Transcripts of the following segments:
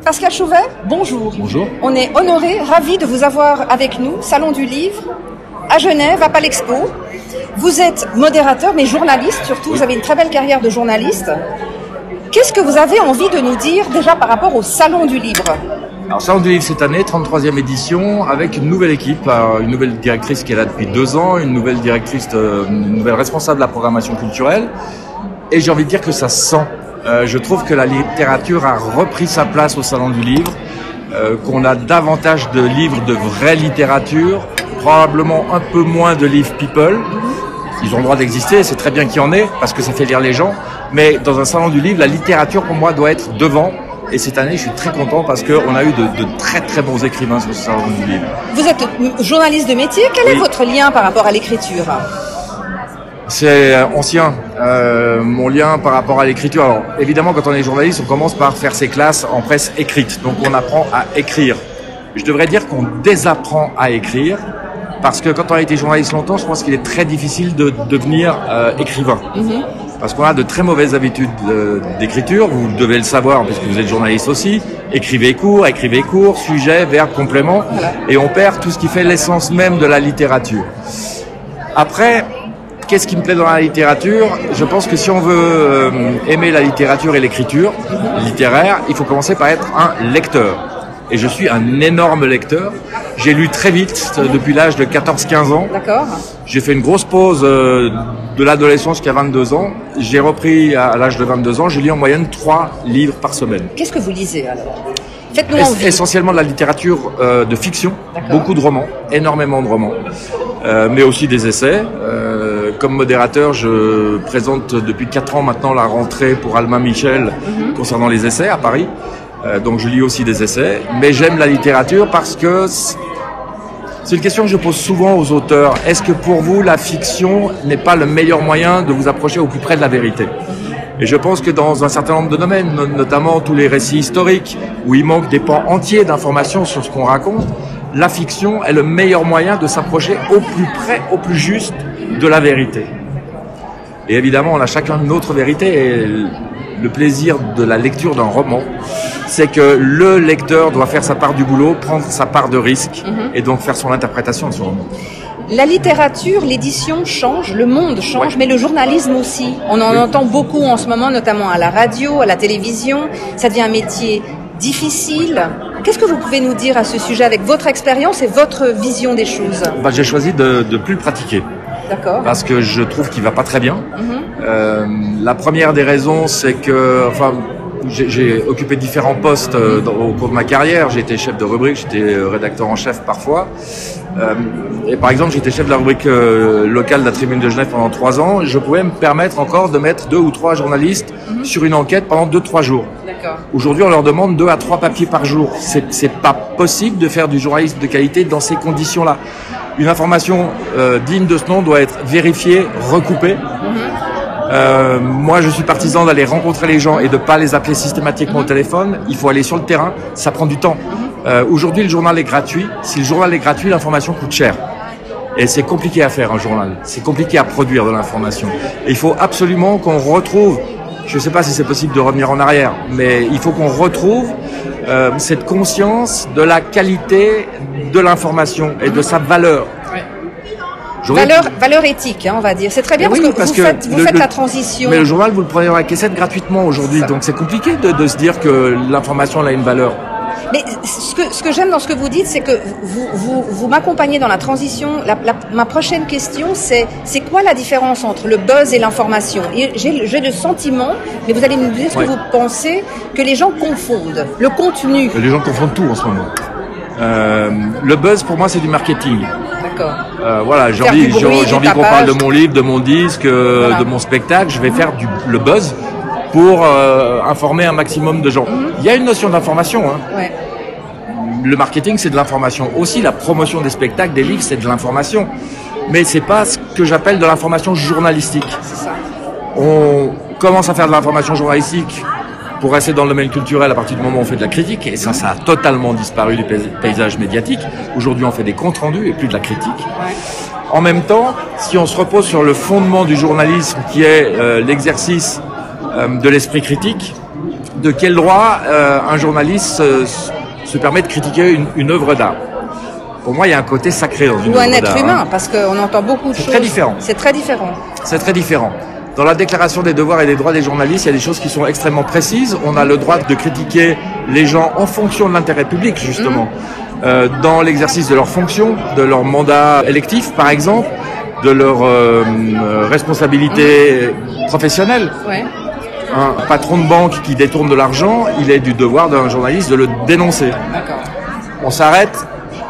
Pascal Chauvet, bonjour. Bonjour. On est honoré, ravi de vous avoir avec nous, Salon du Livre, à Genève, à Palexpo. Vous êtes modérateur, mais journaliste surtout. Vous avez une très belle carrière de journaliste. Qu'est-ce que vous avez envie de nous dire déjà par rapport au Salon du Livre? Alors, Salon du Livre cette année, 33e édition, avec une nouvelle équipe, une nouvelle directrice qui est là depuis 2 ans, une nouvelle directrice, une nouvelle responsable de la programmation culturelle. Et j'ai envie de dire que ça se sent. Je trouve que la littérature a repris sa place au Salon du Livre, qu'on a davantage de livres de vraie littérature, probablement un peu moins de livres people. Ils ont le droit d'exister, c'est très bien qu'il y en ait, parce que ça fait lire les gens. Mais dans un Salon du Livre, la littérature, pour moi, doit être devant. Et cette année, je suis très content parce qu'on a eu de très très bons écrivains sur ce Salon du Livre. Vous êtes journaliste de métier. Quel est votre lien par rapport à l'écriture? C'est ancien, mon lien par rapport à l'écriture. Alors, évidemment, quand on est journaliste, on commence par faire ses classes en presse écrite. Donc, on apprend à écrire. Je devrais dire qu'on désapprend à écrire parce que quand on a été journaliste longtemps, je pense qu'il est très difficile de devenir écrivain. Parce qu'on a de très mauvaises habitudes d'écriture. Vous devez le savoir puisque vous êtes journaliste aussi. Écrivez court, sujet, verbe, complément. Et on perd tout ce qui fait l'essence même de la littérature. Après, qu'est-ce qui me plaît dans la littérature? Je pense que si on veut aimer la littérature et l'écriture littéraire, il faut commencer par être un lecteur. Et je suis un énorme lecteur. J'ai lu très vite, depuis l'âge de 14-15 ans. D'accord. J'ai fait une grosse pause de l'adolescence jusqu'à 22 ans. J'ai repris à l'âge de 22 ans. Je lis en moyenne 3 livres par semaine. Qu'est-ce que vous lisez alors? Faites-nous envie. Essentiellement de la littérature de fiction. Beaucoup de romans, énormément de romans. Mais aussi des essais. Comme modérateur, je présente depuis 4 ans maintenant la rentrée pour Albin Michel concernant les essais à Paris. Donc je lis aussi des essais. Mais j'aime la littérature parce que c'est une question que je pose souvent aux auteurs. Est-ce que pour vous, la fiction n'est pas le meilleur moyen de vous approcher au plus près de la vérité? Et je pense que dans un certain nombre de domaines, notamment tous les récits historiques, où il manque des pans entiers d'informations sur ce qu'on raconte, la fiction est le meilleur moyen de s'approcher au plus près, au plus juste de la vérité. Et évidemment, on a chacun notre vérité. Et le plaisir de la lecture d'un roman, c'est que le lecteur doit faire sa part du boulot, prendre sa part de risque, et donc faire son interprétation de son roman. La littérature, l'édition change, le monde change, mais le journalisme aussi. On en entend beaucoup en ce moment, notamment à la radio, à la télévision. Ça devient un métier difficile. Qu'est-ce que vous pouvez nous dire à ce sujet avec votre expérience et votre vision des choses? J'ai choisi de plus le pratiquer. D'accord. Parce que je trouve qu'il va pas très bien. La première des raisons, c'est que, j'ai occupé différents postes au cours de ma carrière. J'ai été chef de rubrique, j'étais rédacteur en chef parfois. Et par exemple, j'étais chef de la rubrique locale de la Tribune de Genève pendant 3 ans. Je pouvais me permettre encore de mettre 2 ou 3 journalistes sur une enquête pendant 2-3 jours. Aujourd'hui, on leur demande 2 à 3 papiers par jour. C'est pas possible de faire du journalisme de qualité dans ces conditions-là. Une information digne de ce nom doit être vérifiée, recoupée. Moi, je suis partisan d'aller rencontrer les gens et de pas les appeler systématiquement au téléphone. Il faut aller sur le terrain, ça prend du temps. Aujourd'hui, le journal est gratuit. Si le journal est gratuit, l'information coûte cher. Et c'est compliqué à faire, un journal. C'est compliqué à produire de l'information. Et il faut absolument qu'on retrouve, je ne sais pas si c'est possible de revenir en arrière, mais il faut qu'on retrouve cette conscience de la qualité de l'information et de sa valeur. Valeur éthique, on va dire. C'est très bien parce que vous faites la transition. Mais le journal, vous le prenez dans la caissette gratuitement aujourd'hui. Donc c'est compliqué de se dire que l'information elle a une valeur. Mais ce que j'aime dans ce que vous dites, c'est que vous m'accompagnez dans la transition. Ma prochaine question, c'est quoi la différence entre le buzz et l'information? J'ai le sentiment, mais vous allez me dire ce que vous pensez, que les gens confondent le contenu. Les gens confondent tout en ce moment. Le buzz, pour moi, c'est du marketing. D'accord. Voilà, j'ai envie qu'on parle de mon livre, de mon disque, de mon spectacle. Je vais faire le buzz pour informer un maximum de gens. Il y a une notion d'information. Le marketing, c'est de l'information. Aussi, la promotion des spectacles, des livres, c'est de l'information. Mais c'est pas ce que j'appelle de l'information journalistique. C'est ça. On commence à faire de l'information journalistique pour rester dans le domaine culturel à partir du moment où on fait de la critique. Et ça a totalement disparu du paysage médiatique. Aujourd'hui, on fait des comptes rendus et plus de la critique. En même temps, si on se repose sur le fondement du journalisme qui est l'exercice de l'esprit critique, de quel droit un journaliste se permet de critiquer une œuvre d'art? Pour moi, il y a un côté sacré dans une œuvre d'art. Ou un être humain, parce qu'on entend beaucoup de choses. C'est très différent. C'est très différent. C'est très différent. Dans la déclaration des devoirs et des droits des journalistes, il y a des choses qui sont extrêmement précises. On a le droit de critiquer les gens en fonction de l'intérêt public, justement. Dans l'exercice de leurs fonctions, de leur mandat électif, par exemple, de leur responsabilité professionnelle. Ouais. Un patron de banque qui détourne de l'argent, il est du devoir d'un journaliste de le dénoncer. D'accord. On s'arrête,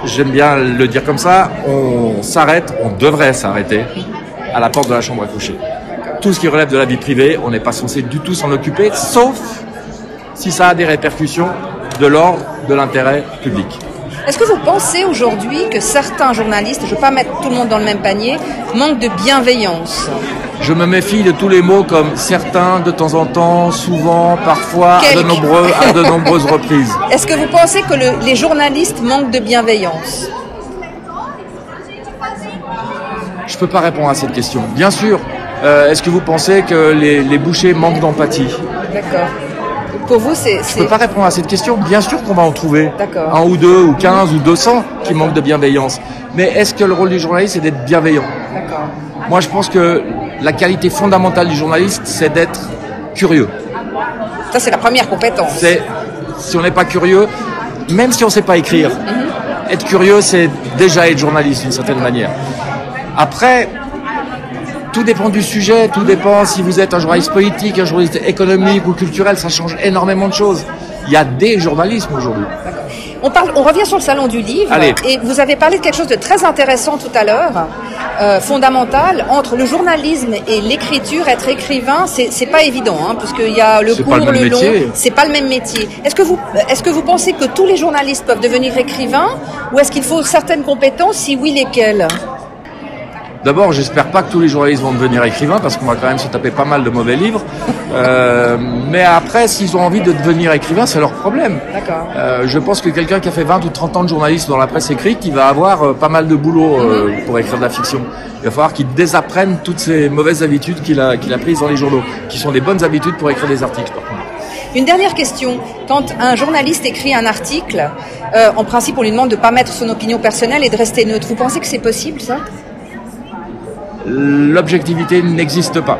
j'aime bien le dire comme ça, on s'arrête, on devrait s'arrêter à la porte de la chambre à coucher. Tout ce qui relève de la vie privée, on n'est pas censé du tout s'en occuper, sauf si ça a des répercussions de l'ordre de l'intérêt public. Est-ce que vous pensez aujourd'hui que certains journalistes, je ne veux pas mettre tout le monde dans le même panier, manquent de bienveillance? Je me méfie de tous les mots comme certains, de temps en temps, souvent, parfois, à de nombreuses reprises. Est-ce que vous pensez que les journalistes manquent de bienveillance? Je ne peux pas répondre à cette question. Bien sûr. Est-ce que vous pensez que les bouchers manquent d'empathie? D'accord. Pour vous, c'est... Je ne peux pas répondre à cette question. Bien sûr qu'on va en trouver D'accord. un ou deux ou 15 ou 200 qui manquent de bienveillance. Mais est-ce que le rôle du journaliste, c'est d'être bienveillant? D'accord. Moi, je pense que la qualité fondamentale du journaliste, c'est d'être curieux. Ça, c'est la première compétence. Si on n'est pas curieux, même si on ne sait pas écrire, être curieux, c'est déjà être journaliste d'une certaine manière. Après, tout dépend du sujet, tout dépend si vous êtes un journaliste politique, un journaliste économique ou culturel, ça change énormément de choses. Il y a des journalismes aujourd'hui. On revient sur le salon du livre. Allez. Et vous avez parlé de quelque chose de très intéressant tout à l'heure, fondamental, entre le journalisme et l'écriture. Être écrivain, c'est pas évident, hein, parce qu'il y a le court, le long, c'est pas le même métier. Est-ce que vous pensez que tous les journalistes peuvent devenir écrivains, ou est-ce qu'il faut certaines compétences? Si oui, lesquelles? D'abord, j'espère pas que tous les journalistes vont devenir écrivains, parce qu'on va quand même se taper pas mal de mauvais livres. Mais après, s'ils ont envie de devenir écrivains, c'est leur problème. D'accord. Je pense que quelqu'un qui a fait 20 ou 30 ans de journalisme dans la presse écrite, il va avoir pas mal de boulot pour écrire de la fiction. Il va falloir qu'il désapprenne toutes ces mauvaises habitudes qu'il a prises dans les journaux, qui sont des bonnes habitudes pour écrire des articles, par contre. Une dernière question. Quand un journaliste écrit un article, en principe, on lui demande de ne pas mettre son opinion personnelle et de rester neutre. Vous pensez que c'est possible, ça? L'objectivité n'existe pas.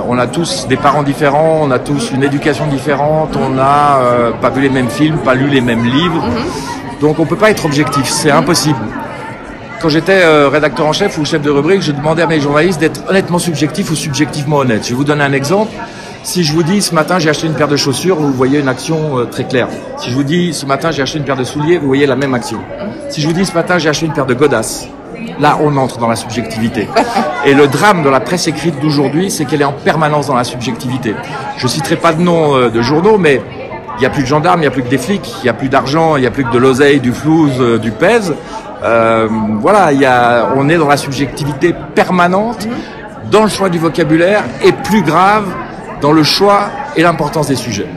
On a tous des parents différents, on a tous une éducation différente, on n'a pas vu les mêmes films, pas lu les mêmes livres. Donc on ne peut pas être objectif, c'est impossible. Quand j'étais rédacteur en chef ou chef de rubrique, je demandais à mes journalistes d'être honnêtement subjectifs ou subjectivement honnêtes. Je vais vous donner un exemple. Si je vous dis ce matin j'ai acheté une paire de chaussures, vous voyez une action très claire. Si je vous dis ce matin j'ai acheté une paire de souliers, vous voyez la même action. Si je vous dis ce matin j'ai acheté une paire de godasses, là, on entre dans la subjectivité. Et le drame de la presse écrite d'aujourd'hui, c'est qu'elle est en permanence dans la subjectivité. Je citerai pas de nom de journaux, mais il n'y a plus de gendarmes, il n'y a plus que des flics, il n'y a plus d'argent, il n'y a plus que de l'oseille, du flouze, du pèse. Voilà, on est dans la subjectivité permanente, dans le choix du vocabulaire, et plus grave, dans le choix et l'importance des sujets.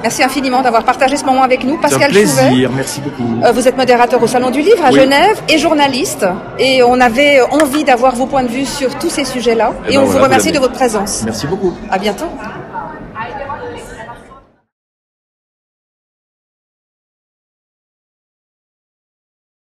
Merci infiniment d'avoir partagé ce moment avec nous. Pascal Chouvet. C'est un plaisir, Chouvet. merci beaucoup. Vous êtes modérateur au Salon du Livre à Genève et journaliste. Et on avait envie d'avoir vos points de vue sur tous ces sujets-là. Et on vous remercie de votre présence. Merci beaucoup. À bientôt.